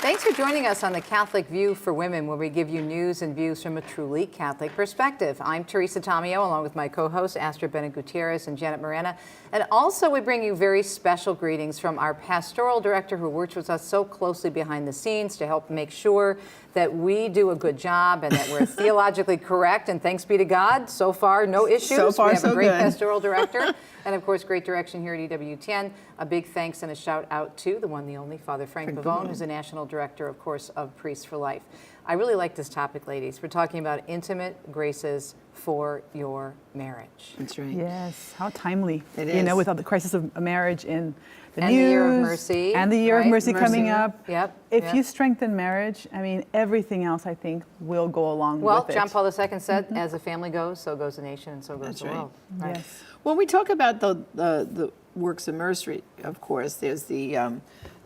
Thanks for joining us on The Catholic View for Women, where we give you news and views from a truly Catholic perspective. I'm Teresa Tomeo, along with my co-hosts Astrid Bennett Gutierrez and Janet Morena. And also we bring you very special greetings from our pastoral director, who works with us so closely behind the scenes to help make sure that we do a good job and that we're theologically correct. And thanks be to God, so far no issues. So far, we have so a great good. pastoral director. And of course, great direction here at EWTN. A big thanks and a shout out to the one, the only, Father Frank Pavone, who's the National Director, of course, of Priests for Life. I really like this topic, ladies. We're talking about intimate graces for your marriage. That's right. Yes, how timely. It You know, is. with all the crisis of marriage in the And news. the Year of Mercy, And the Year right? of Mercy Mercy. coming up. Yep, If yep. you strengthen marriage, I mean, everything else, I think, will go along Well, with it. John Paul II said, as a family goes, so goes the nation, and so goes That's the right. world. Right. Yes. When we talk about the works of mercy, of course, there's the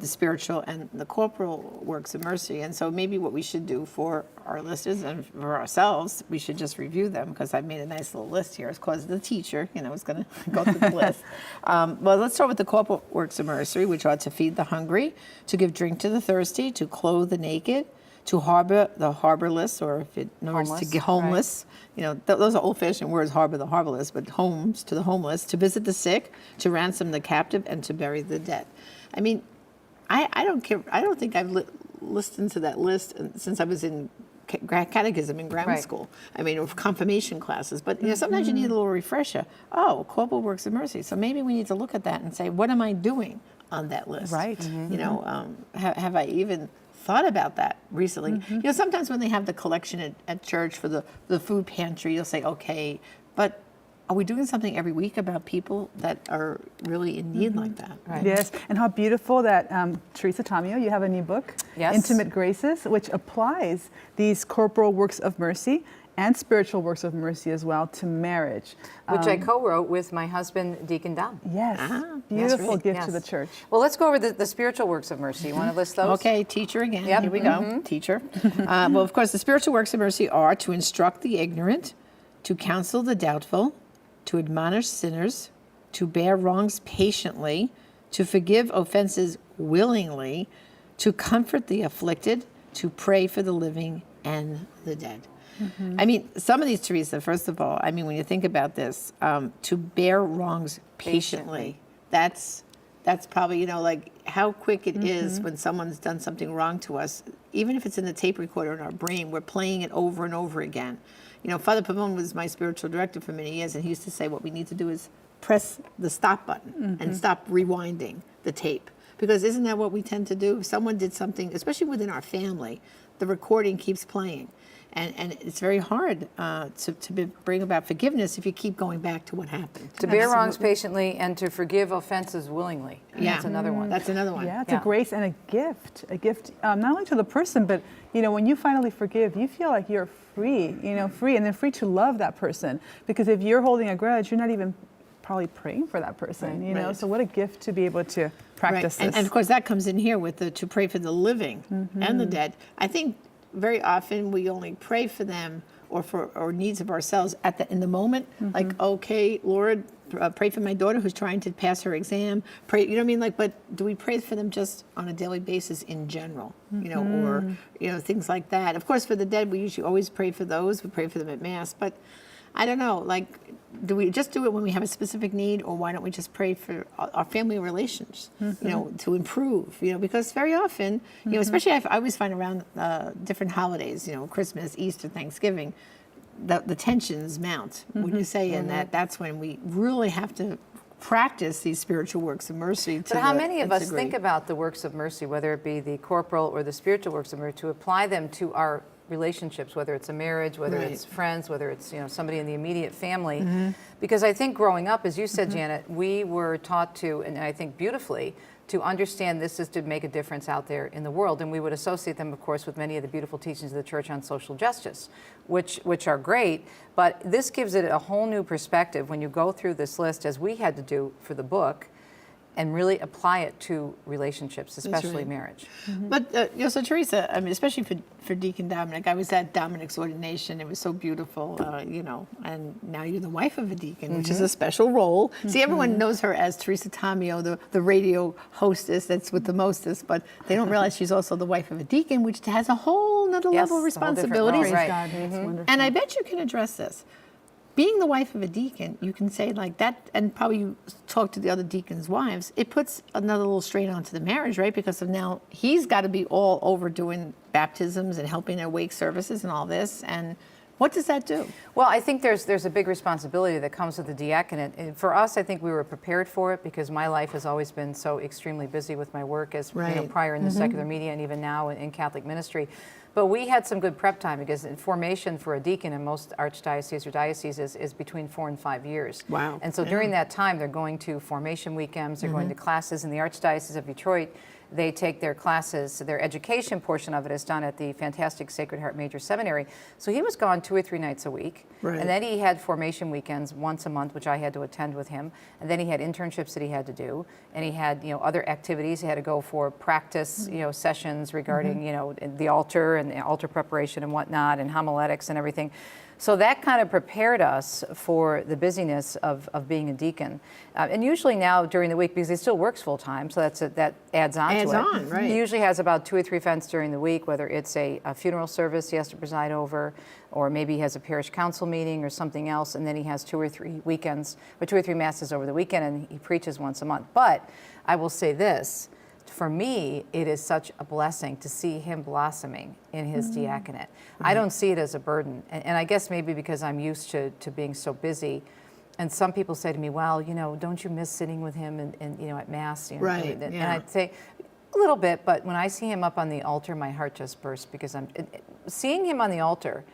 spiritual and the corporal works of mercy. And so maybe what we should do for our listeners and for ourselves, we should just review them, because I made a nice little list here. It's called the teacher, you know, is going to go through the list. Well, let's start with the corporal works of mercy, which are to feed the hungry, to give drink to the thirsty, to clothe the naked, to harbor the harborless, or if it knows to Homeless, get homeless. You know, those are old-fashioned words, harbor the harborless, but homes to the homeless, to visit the sick, to ransom the captive, and to bury the dead. I mean, I don't care. I don't think I've listened to that list since I was in catechism in grammar Right. school. I mean, or confirmation classes. But you know, sometimes you need a little refresher. Oh, corporal works of mercy. So maybe we need to look at that and say, what am I doing on that list? Right. You know, have I even thought about that recently? You know, sometimes when they have the collection at church for the food pantry, you'll say, okay, but are we doing something every week about people that are really in need like that? Right. Yes, and how beautiful that, Teresa Tomeo, you have a new book, Yes. Intimate Graces, which applies these corporal works of mercy and spiritual works of mercy as well to marriage. Which I co-wrote with my husband, Deacon Dom. Yes, yes, beautiful right. gift to Yes. the church. Well, let's go over the spiritual works of mercy. You want to list those? Okay, teacher again. Yep. Here we go, teacher. Well, of course, the spiritual works of mercy are to instruct the ignorant, to counsel the doubtful, to admonish sinners, to bear wrongs patiently, to forgive offenses willingly, to comfort the afflicted, to pray for the living and the dead. I mean, some of these, Teresa, first of all, I mean, when you think about this, to bear wrongs patiently, that's probably, you know, like how quick it is when someone's done something wrong to us. Even if it's in the tape recorder in our brain, we're playing it over and over again. You know, Father Pavone was my spiritual director for many years, and he used to say what we need to do is press the stop button and stop rewinding the tape. Because isn't that what we tend to do? If someone did something, especially within our family, the recording keeps playing. And it's very hard to bring about forgiveness if you keep going back to what happened. To bear wrongs patiently and to forgive offenses willingly. Yeah. That's another one. That's another one. Yeah, it's Yeah. a grace and a gift not only to the person, but you know, when you finally forgive, you feel like you're free, you know, free, and then free to love that person. Because if you're holding a grudge, you're not even probably praying for that person, you know. Right. So what a gift to be able to practice this. And of course, that comes in here with the to pray for the living and the dead. I think very often we only pray for them or for our needs of ourselves in the moment. Like, okay, Lord, pray for my daughter who's trying to pass her exam. Pray, you know what I mean? Like, but do we pray for them just on a daily basis in general? You know, or you know, things like that. Of course, for the dead, we usually always pray for those. We pray for them at Mass, but I don't know, like, do we just do it when we have a specific need, or why don't we just pray for our family relations, you know, to improve, you know, because very often, you know, especially I always find around different holidays, you know, Christmas, Easter, Thanksgiving, the tensions mount, when you say, and that's when we really have to practice these spiritual works of mercy. But how many of us think about the works of mercy, whether it be the corporal or the spiritual works of mercy, to apply them to our relationships, whether it's a marriage, whether Right. it's friends, whether it's, you know, somebody in the immediate family? Because I think growing up, as you said, Janet, we were taught to, and I think beautifully, to understand this is to make a difference out there in the world. And we would associate them, of course, with many of the beautiful teachings of the Church on social justice, which are great. But this gives it a whole new perspective when you go through this list, as we had to do for the book. and really apply it to relationships, especially right. marriage. But, so Teresa, I mean, especially for Deacon Dominic, I was at Dominic's ordination. It was so beautiful, and now you're the wife of a deacon, which is a special role. See, everyone knows her as Teresa Tamio, the radio hostess that's with the mostest, but they don't realize she's also the wife of a deacon, which has a whole nother Yes, level of a whole different responsibilities. role, right. God, it's wonderful. And I bet you can address this. Being the wife of a deacon, you can say like that, and probably you talk to the other deacons' wives, it puts another little strain onto the marriage, right? Because of now he's got to be all over doing baptisms and helping at wake services and all this. And what does that do? Well, I think there's a big responsibility that comes with the diaconate. And for us, I think we were prepared for it because my life has always been so extremely busy with my work as Right. prior in the secular media and even now in Catholic ministry. But we had some good prep time because formation for a deacon in most archdioceses or dioceses is between 4 and 5 years. Wow. And so during that time, they're going to formation weekends, they're going to classes in the Archdiocese of Detroit. They take their classes, their education portion of it is done at the fantastic Sacred Heart Major Seminary. So he was gone 2 or 3 nights a week. Right. And then he had formation weekends once a month, which I had to attend with him. And then he had internships that he had to do. And he had, other activities. He had to go for practice, sessions regarding, the altar and the altar preparation and whatnot and homiletics and everything. So that kind of prepared us for the busyness of being a deacon. And usually now during the week, because he still works full time, so that adds on to it. Adds on, right. He usually has about 2 or 3 events during the week, whether it's a funeral service he has to preside over, or maybe he has a parish council meeting or something else, and then he has 2 or 3 weekends, or 2 or 3 masses over the weekend, and he preaches once a month. But I will say this, for me, it is such a blessing to see him blossoming in his diaconate. I don't see it as a burden. And I guess maybe because I'm used to being so busy. And some people say to me, well, don't you miss sitting with him and at Mass? Right, And yeah. I'd say, a little bit, but when I see him up on the altar, my heart just bursts because seeing him on the altar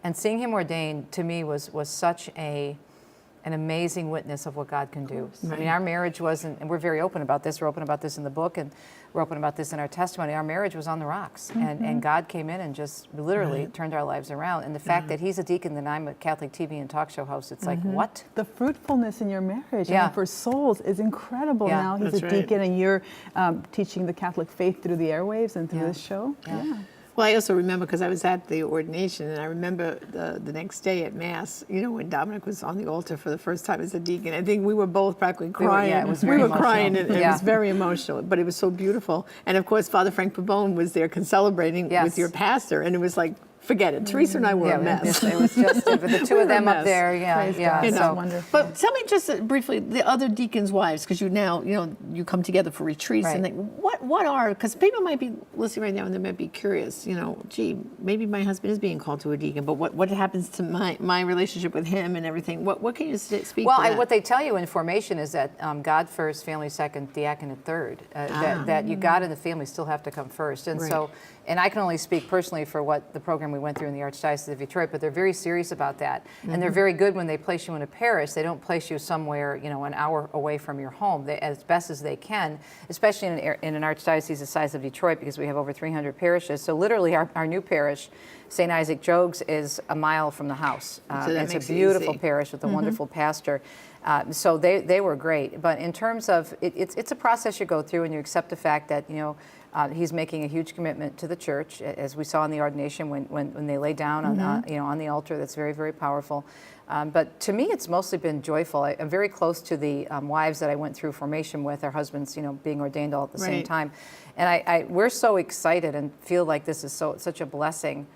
and seeing him ordained to me was such an amazing witness of what God can do. I mean, our marriage wasn't, and we're very open about this. We're open about this in the book, and we're open about this in our testimony. Our marriage was on the rocks, and God came in and just literally turned our lives around. And the fact that he's a deacon and I'm a Catholic TV and talk show host, it's like, what? The fruitfulness in your marriage for souls is incredible. Yeah. Now he's That's a right. deacon and you're teaching the Catholic faith through the airwaves and through this show. Yeah. Well, I also remember because I was at the ordination, and I remember the next day at Mass, when Dominic was on the altar for the first time as a deacon. I think we were both practically crying. It was we very were emotional. crying, and it Yeah. was very emotional, but it was so beautiful. And of course, Father Frank Pabone was there celebrating Yes. with your pastor, and it was like, forget it. Teresa and I were a mess. It was just the two We of were a them up mess. there. Yeah, Praise yeah. God. You That's know. wonderful. But tell me just briefly the other deacons' wives, because you now you come together for retreats Right. and what are, because people might be listening right now and they might be curious. Gee, maybe my husband is being called to a deacon, but what happens to my relationship with him and everything? What can you speak? Well, to that? what they tell you in formation is that God first, family second, diaconate third. That you God and the family still have to come first. And Right. so, and I can only speak personally for what the program we went through in the Archdiocese of Detroit, but they're very serious about that. And they're very good when they place you in a parish. They don't place you somewhere, an hour away from your home, as best as they can, especially in an archdiocese the size of Detroit, because we have over 300 parishes. So literally our new parish, St. Isaac Jogues, is a mile from the house. So that it's makes a it beautiful easy. parish with a wonderful pastor. So they were great. But in terms of, it's a process you go through, and you accept the fact that, he's making a huge commitment to the church, as we saw in the ordination when they lay down on the altar. That's very, very powerful. But to me, it's mostly been joyful. I'm very close to the wives that I went through formation with, their husbands, being ordained all at the same Right. time. And we're so excited and feel like this is such a blessing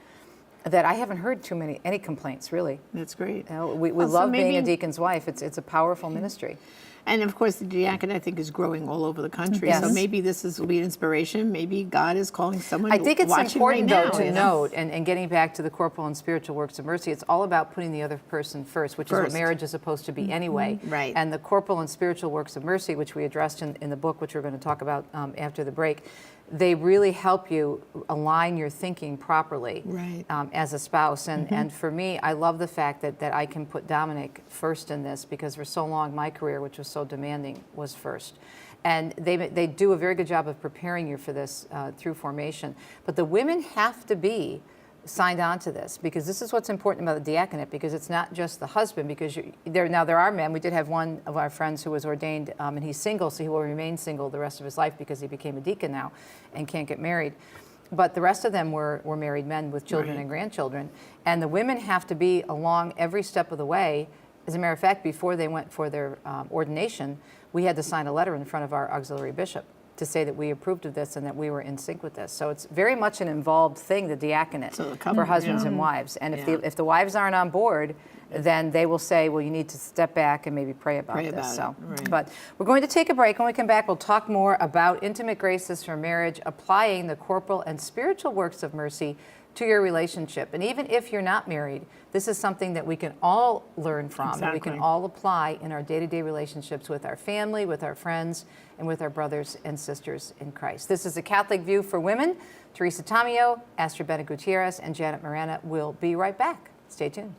that I haven't heard any complaints, really. That's great. We Well, so love being a maybe- deacon's wife. It's a powerful ministry. And of course, the diaconate, I think, is growing all over the country. Yes. So maybe this will be an inspiration. Maybe God is calling someone. I think it's watching important, right though, now, to note, and getting back to the corporal and spiritual works of mercy, it's all about putting the other person first, which is what First. marriage is supposed to be anyway. Right. And the corporal and spiritual works of mercy, which we addressed in the book, which we're going to talk about after the break, they really help you align your thinking properly Right. as a spouse. And for me, I love the fact that I can put Dominic first in this, because for so long my career, which was so demanding, was first. And they do a very good job of preparing you for this through formation. But the women have to be signed on to this, because this is what's important about the diaconate, because it's not just the husband, because there are men. We did have one of our friends who was ordained, and he's single, so he will remain single the rest of his life because he became a deacon now and can't get married. But the rest of them were married men with children and grandchildren. And the women have to be along every step of the way. As a matter of fact, before they went for their ordination, we had to sign a letter in front of our auxiliary bishop to say that we approved of this and that we were in sync with this. So it's very much an involved thing, the diaconate, for husbands and wives. And if the wives aren't on board, then they will say, well, you need to step back and maybe pray about this. But we're going to take a break. When we come back, we'll talk more about intimate graces for marriage, applying the corporal and spiritual works of mercy to your relationship. And even if you're not married, this is something that we can all learn from, and we can all apply in our day-to-day relationships with our family, with our friends, and with our brothers and sisters in Christ. This is a Catholic View for Women. Teresa Tamio, Astrid Bennett Gutierrez, and Janet Morana will be right back. Stay tuned.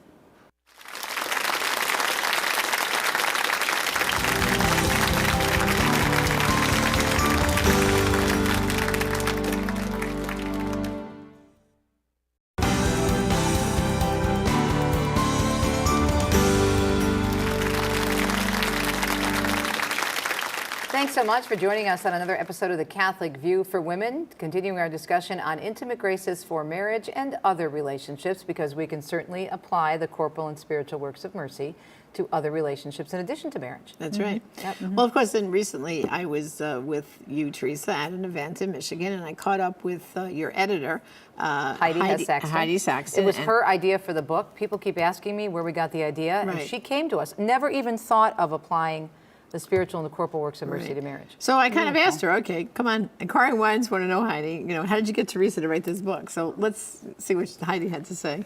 Thanks so much for joining us on another episode of the Catholic View for Women, continuing our discussion on intimate graces for marriage and other relationships, because we can certainly apply the corporal and spiritual works of mercy to other relationships in addition to marriage. That's right. Well, of course, then recently I was with you, Teresa, at an event in Michigan, and I caught up with your editor, Heidi Saxton. It was her idea for the book. People keep asking me where we got the idea, and she came to us. Never even thought of applying the spiritual and the corporal works of mercy to marriage. So I kind of asked her, okay, come on, inquiring minds want to know, Heidi, how did you get Teresa to write this book? So let's see what Heidi had to say.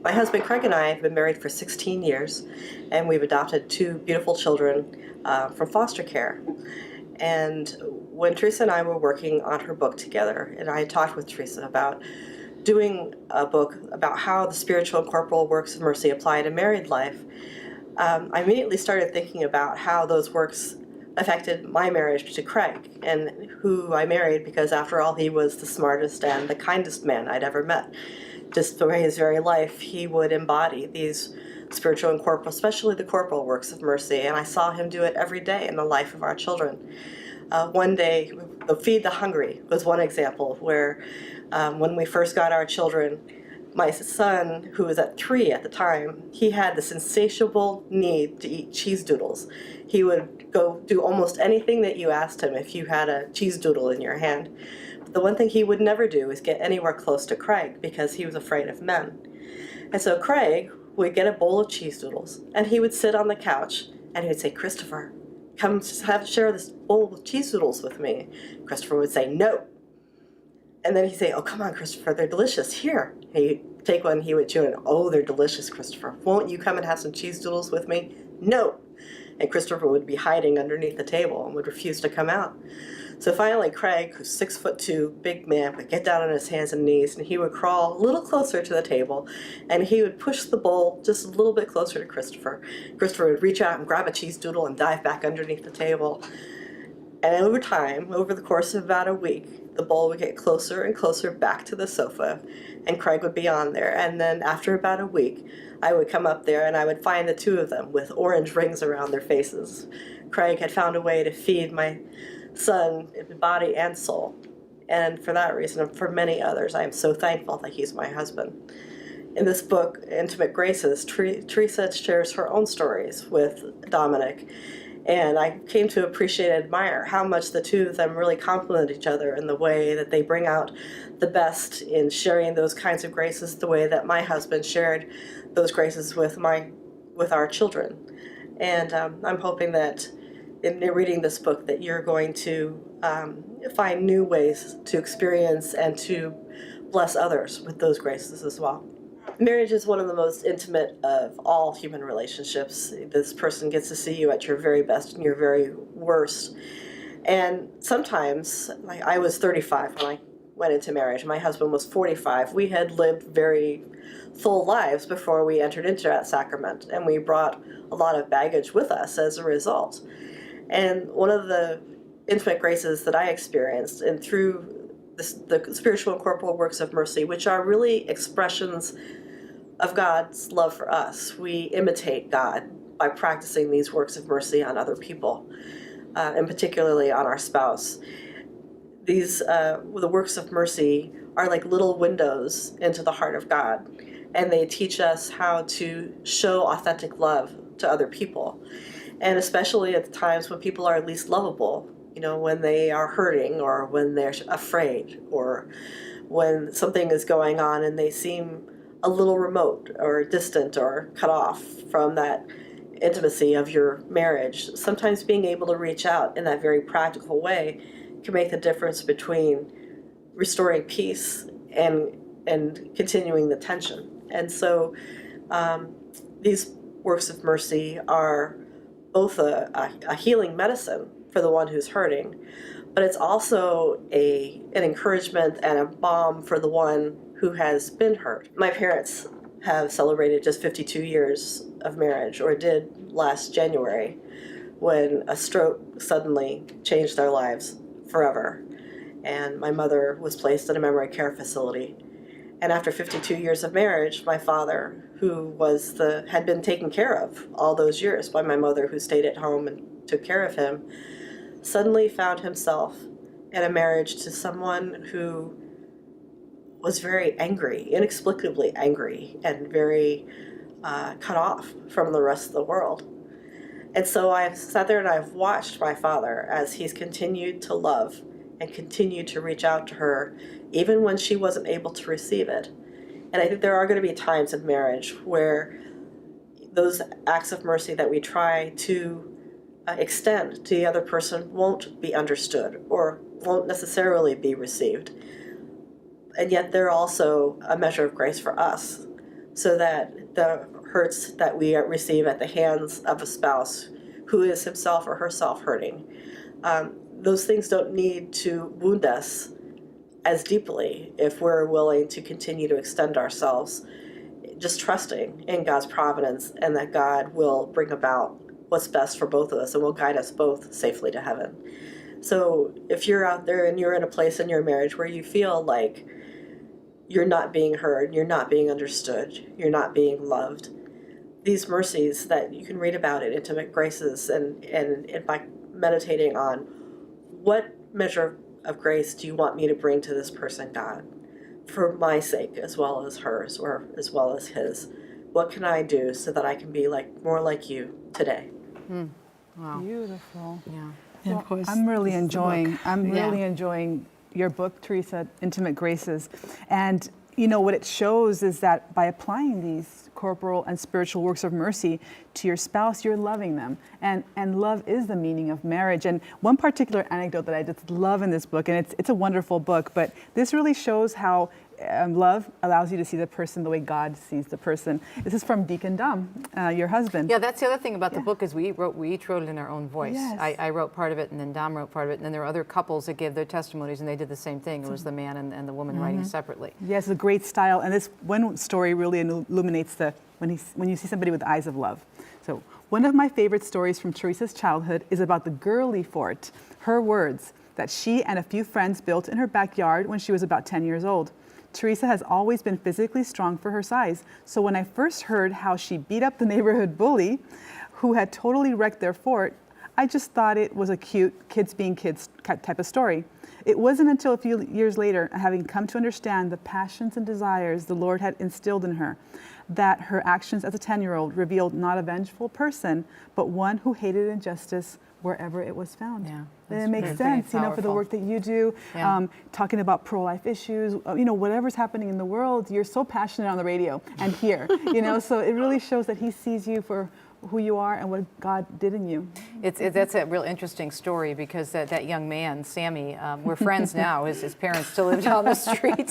My husband Craig and I have been married for 16 years, and we've adopted 2 beautiful children from foster care. And when Teresa and I were working on her book together, and I had talked with Teresa about doing a book about how the spiritual and corporal works of mercy apply to married life, I immediately started thinking about how those works affected my marriage to Craig, and who I married because, after all, he was the smartest and the kindest man I'd ever met. Just through his very life, he would embody these spiritual and corporal, especially the corporal works of mercy, and I saw him do it every day in the life of our children. One day, the Feed the Hungry was one example where when we first got our children, my son, who was at 3 at the time, he had this insatiable need to eat cheese doodles. He would go do almost anything that you asked him if you had a cheese doodle in your hand. But the one thing he would never do is get anywhere close to Craig, because he was afraid of men. And so Craig would get a bowl of cheese doodles, and he would sit on the couch, and he would say, "Christopher, come share this bowl of cheese doodles with me." Christopher would say, "No." And then he'd say, "Oh, come on, Christopher, they're delicious. Here." He'd take one, he would chew it. "Oh, they're delicious, Christopher. Won't you come and have some cheese doodles with me?" "No." And Christopher would be hiding underneath the table and would refuse to come out. So finally, Craig, who's 6'2", big man, would get down on his hands and knees, and he would crawl a little closer to the table, and he would push the bowl just a little bit closer to Christopher. Christopher would reach out and grab a cheese doodle and dive back underneath the table. And over time, over the course of about a week, the bowl would get closer and closer back to the sofa, and Craig would be on there. And then after about a week, I would come up there and I would find the 2 of them with orange rings around their faces. Craig had found a way to feed my son body and soul. And for that reason, and for many others, I am so thankful that he's my husband. In this book, Intimate Graces, Teresa shares her own stories with Dominic. And I came to appreciate and admire how much the 2 of them really complement each other in the way that they bring out the best in sharing those kinds of graces, the way that my husband shared those graces with our children. And I'm hoping that in reading this book that you're going to find new ways to experience and to bless others with those graces as well. Marriage is one of the most intimate of all human relationships. This person gets to see you at your very best and your very worst. And sometimes, like I was 35 when I went into marriage. My husband was 45. We had lived very full lives before we entered into that sacrament, and we brought a lot of baggage with us as a result. And one of the intimate graces that I experienced, and through the spiritual and corporal works of mercy, which are really expressions of God's love for us. We imitate God by practicing these works of mercy on other people, and particularly on our spouse. The works of mercy are like little windows into the heart of God, and they teach us how to show authentic love to other people, and especially at the times when people are least lovable, when they are hurting or when they're afraid or when something is going on and they seem a little remote or distant or cut off from that intimacy of your marriage. Sometimes being able to reach out in that very practical way can make the difference between restoring peace and continuing the tension. And so these works of mercy are both a healing medicine for the one who's hurting, but it's also an encouragement and a balm for the one who has been hurt. My parents have celebrated just 52 years of marriage, or did last January, when a stroke suddenly changed their lives forever. And my mother was placed in a memory care facility. And after 52 years of marriage, my father, who had been taken care of all those years by my mother, who stayed at home and took care of him, suddenly found himself in a marriage to someone who was very angry, inexplicably angry, and very cut off from the rest of the world. And so I've sat there and I've watched my father as he's continued to love and continued to reach out to her, even when she wasn't able to receive it. And I think there are going to be times in marriage where those acts of mercy that we try to extend to the other person won't be understood or won't necessarily be received. And yet they're also a measure of grace for us, so that the hurts that we receive at the hands of a spouse who is himself or herself hurting, those things don't need to wound us as deeply if we're willing to continue to extend ourselves, just trusting in God's providence and that God will bring about what's best for both of us and will guide us both safely to heaven. So if you're out there and you're in a place in your marriage where you feel like you're not being heard, you're not being understood, you're not being loved, these mercies that you can read about in Intimate Graces and by meditating on what measure of grace do you want me to bring to this person, God, for my sake as well as hers or as well as his. What can I do so that I can be more like you today? Wow. Beautiful. Yeah. And of course, I'm really this is the book. really enjoying your book, Teresa, Intimate Graces. And what it shows is that by applying these corporal and spiritual works of mercy to your spouse, you're loving them. And love is the meaning of marriage. And one particular anecdote that I just love in this book, and it's a wonderful book, but this really shows how love allows you to see the person the way God sees the person. This is from Deacon Dom, your husband. Yeah, that's the other thing about the book is we each wrote it in our own voice. Yes. I wrote part of it, and then Dom wrote part of it, and then there were other couples that gave their testimonies, and they did the same thing. It was the man and the woman writing separately. Yes, a great style, and this one story really illuminates when you see somebody with eyes of love. So one of my favorite stories from Teresa's childhood is about the girly fort, her words, that she and a few friends built in her backyard when she was about 10 years old. Teresa has always been physically strong for her size, so when I first heard how she beat up the neighborhood bully who had totally wrecked their fort, I just thought it was a cute kids being kids type of story. It wasn't until a few years later, having come to understand the passions and desires the Lord had instilled in her, that her actions as a 10-year-old revealed not a vengeful person, but one who hated injustice wherever it was found. Yeah, And it makes pretty sense, for the powerful. work that you do, Yeah. talking about pro-life issues, whatever's happening in the world, you're so passionate on the radio and here, so it really shows that he sees you for who you are and what God did in you. That's a real interesting story because that young man, Sammy, we're friends now. His parents still live down the street.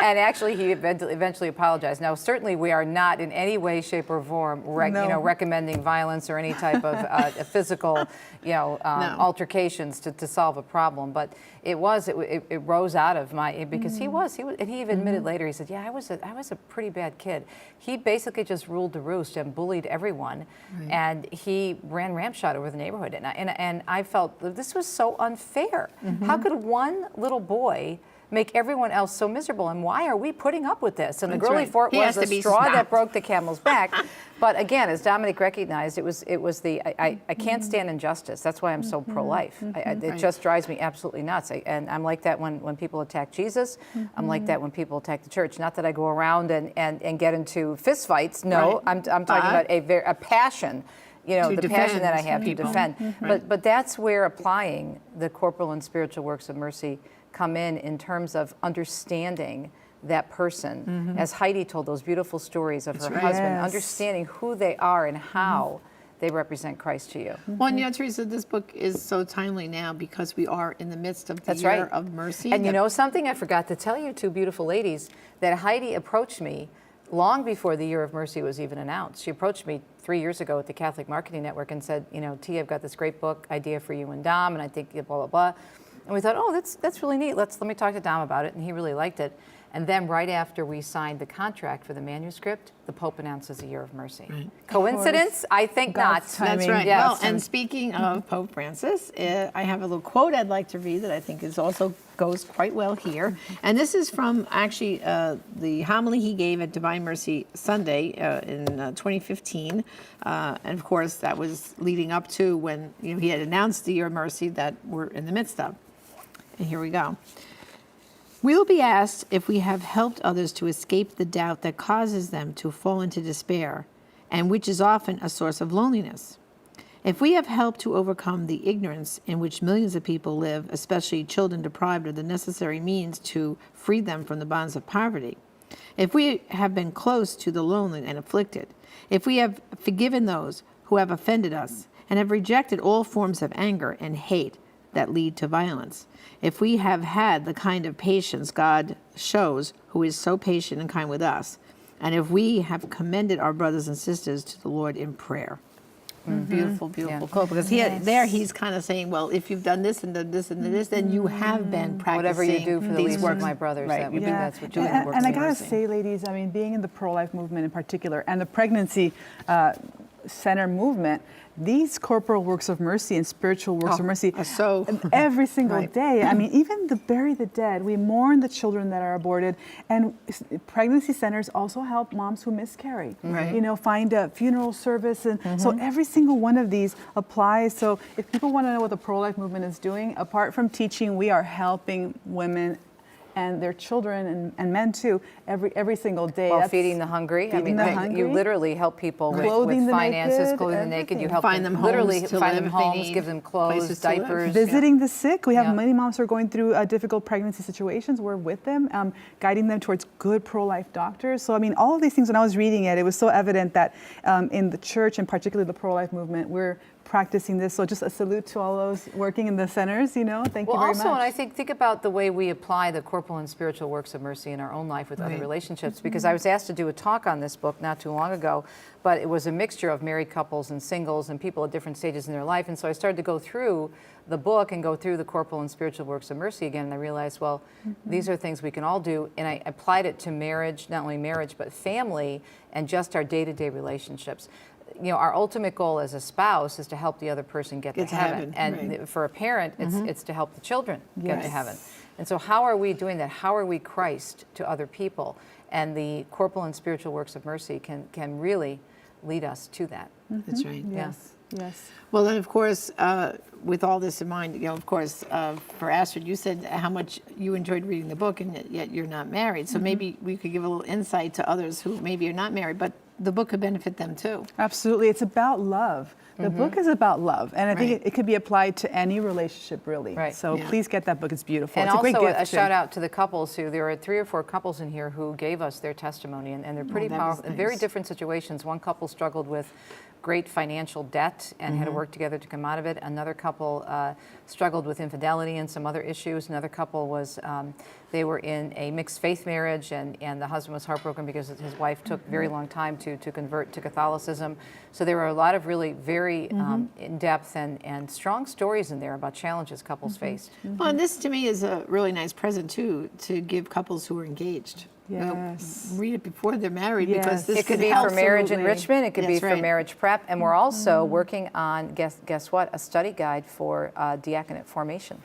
And actually, he eventually apologized. Now, certainly we are not in any way, shape, or form recommending violence or any type of physical altercations to solve a problem. But it rose out of because he was, and he even admitted later, he said, yeah, I was a pretty bad kid. He basically just ruled the roost and bullied everyone. Right. And he ran ramshot over the neighborhood. And I felt that this was so unfair. How could one little boy make everyone else so miserable? And why are we putting up with this? And the That's girly right. fort He was has to the be straw that stopped. broke the camel's back. But again, as Dominic recognized, it was the I can't stand injustice. That's why I'm so pro-life. It just drives me absolutely nuts. And I'm like that when people attack Jesus. I'm like that when people attack the church. Not that I go around and get into fist fights. No, Right. I'm talking about a passion. You know, To the passion that I defend have to people. defend. But that's where applying the corporal and spiritual works of mercy come in terms of understanding that person. As Heidi told those beautiful stories of her right. husband, Yes. understanding who they are and how they represent Christ to you. Well, and, Teresa, this book is so timely now because we are in the midst of the That's year right. of mercy. And you know something? I forgot to tell you, two beautiful ladies, that Heidi approached me long before the Year of Mercy was even announced. She approached me 3 years ago at the Catholic Marketing Network and said, you know, T, I've got this great book idea for you and Dom, and I think blah, blah, blah. And we thought, oh, that's really neat. Let me talk to Dom about it. And he really liked it. And then right after we signed the contract for the manuscript, the Pope announces a Year of Mercy. Coincidence? I think God's not. timing. That's right. Yes. Well, and speaking of Pope Francis, I have a little quote I'd like to read that I think is also goes quite well here. And this is from actually the homily he gave at Divine Mercy Sunday in 2015. And of course, that was leading up to when he had announced the Year of Mercy that we're in the midst of. And here we go. We will be asked if we have helped others to escape the doubt that causes them to fall into despair, and which is often a source of loneliness. If we have helped to overcome the ignorance in which millions of people live, especially children deprived of the necessary means to free them from the bonds of poverty. If we have been close to the lonely and afflicted. If we have forgiven those who have offended us and have rejected all forms of anger and hate that lead to violence. If we have had the kind of patience God shows, who is so patient and kind with us, and if we have commended our brothers and sisters to the Lord in prayer. Beautiful, beautiful Yeah. quote. Because he's kind of saying, well, if you've done this and done this and this, then you have been practicing Whatever you do for the these least works. of my brothers, Right. that would be Yeah. that's what you're doing. And I gotta say, ladies, I mean, being in the pro-life movement in particular and the pregnancy center movement, these corporal works of mercy and spiritual works of mercy, are so every single Right. day. I mean, even the bury the dead, we mourn the children that are aborted, and pregnancy centers also help moms who miscarry. Right. You know, find a funeral service, and so every single one of these applies. So if people want to know what the pro-life movement is doing, apart from teaching, we are helping women and their children and men too every single day. While That's feeding the hungry. feeding the You hungry. literally help people Clothing with the finances, naked, clothing the naked. You everything. help Find them homes literally to find live them if they homes, need give them clothes, places to live. diapers. Visiting the sick. We have Yeah. many moms who are going through difficult pregnancy situations. We're with them, guiding them towards good pro-life doctors. So, I mean, all of these things, when I was reading it, it was so evident that in the church, and particularly the pro-life movement, we're practicing this. So just a salute to all those working in the centers, you know. Thank you very much. Also, and I think about the way we apply the corporal and spiritual works of mercy in our own life with other Right. relationships, because I was asked to do a talk on this book not too long ago, but it was a mixture of married couples and singles and people at different stages in their life. And so I started to go through the book and go through the corporal and spiritual works of mercy again, and I realized, well, these are things we can all do, and I applied it to marriage, not only marriage, but family and just our day-to-day relationships. You know, our ultimate goal as a spouse is to help the other person get to heaven. And right. for a parent, it's to help the children get to Yes. heaven. And so how are we doing that? How are we Christ to other people? And the corporal and spiritual works of mercy can really lead us to that. That's right. Yes. Yes. Well, then, of course, with all this in mind, of course, for Astrid, you said how much you enjoyed reading the book, and yet you're not married. So maybe we could give a little insight to others who maybe are not married, but the book could benefit them too. Absolutely. It's about love. The book is about love. And I think Right. it could be applied to any relationship, really. Right. So Yeah. please get that book. It's beautiful. And it's a great also gift, a too. shout out to the couples who, there are 3 or 4 couples in here who gave us their testimony, and they're pretty that was powerful, in very nice. different situations. One couple struggled with great financial debt and had to work together to come out of it. Another couple struggled with infidelity and some other issues. Another couple was, they were in a mixed faith marriage, and the husband was heartbroken because his wife took a very long time to convert to Catholicism. So there were a lot of really very in-depth and strong stories in there about challenges couples faced. Well, and this to me is a really nice present too, to give couples who are engaged. Yes. Read it before they're married, Yes. because this It could be help. for marriage Absolutely. enrichment. It could be That's for right. marriage prep. And we're also working on, guess what, a study guide for diaconate formation.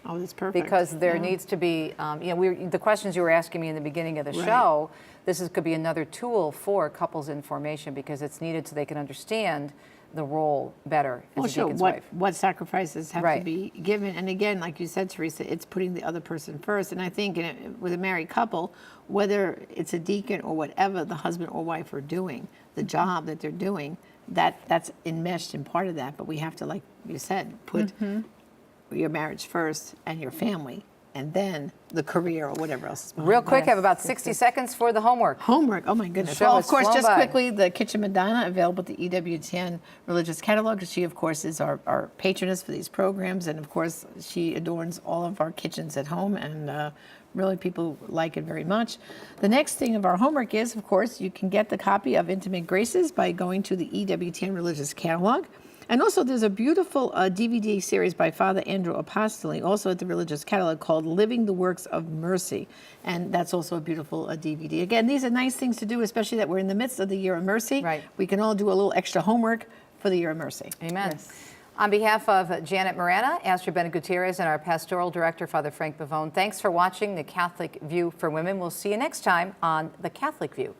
Oh, that's perfect. Because there Yeah. needs to be, the questions you were asking me in the beginning of the Right. show, could be another tool for couples in formation because it's needed so they can understand the role better as Well, a sure. deacon's wife. What sacrifices have to Right. be given? And again, like you said, Teresa, it's putting the other person first. And I think with a married couple, whether it's a deacon or whatever the husband or wife are doing, the job that they're doing, that's enmeshed in part of that. But we have to, like you said, put your marriage first and your family, and then the career or whatever else is behind Real it. quick, I have about 60 seconds for the homework. Homework, oh my goodness. show Well, has of course, flown just by. quickly, the Kitchen Madonna available at the EWTN Religious Catalog. She, of course, is our patroness for these programs, and of course, she adorns all of our kitchens at home, and really people like it very much. The next thing of our homework is, of course, you can get the copy of Intimate Graces by going to the EWTN Religious Catalog. And also, there's a beautiful DVD series by Father Andrew Apostoli, also at the Religious Catalog, called Living the Works of Mercy. And that's also a beautiful DVD. Again, these are nice things to do, especially that we're in the midst of the Year of Mercy. Right. We can all do a little extra homework for the Year of Mercy. Amen. On behalf of Janet Morana, Astrid Bennett Gutierrez, and our pastoral director, Father Frank Bavone, thanks for watching The Catholic View for Women. We'll see you next time on The Catholic View.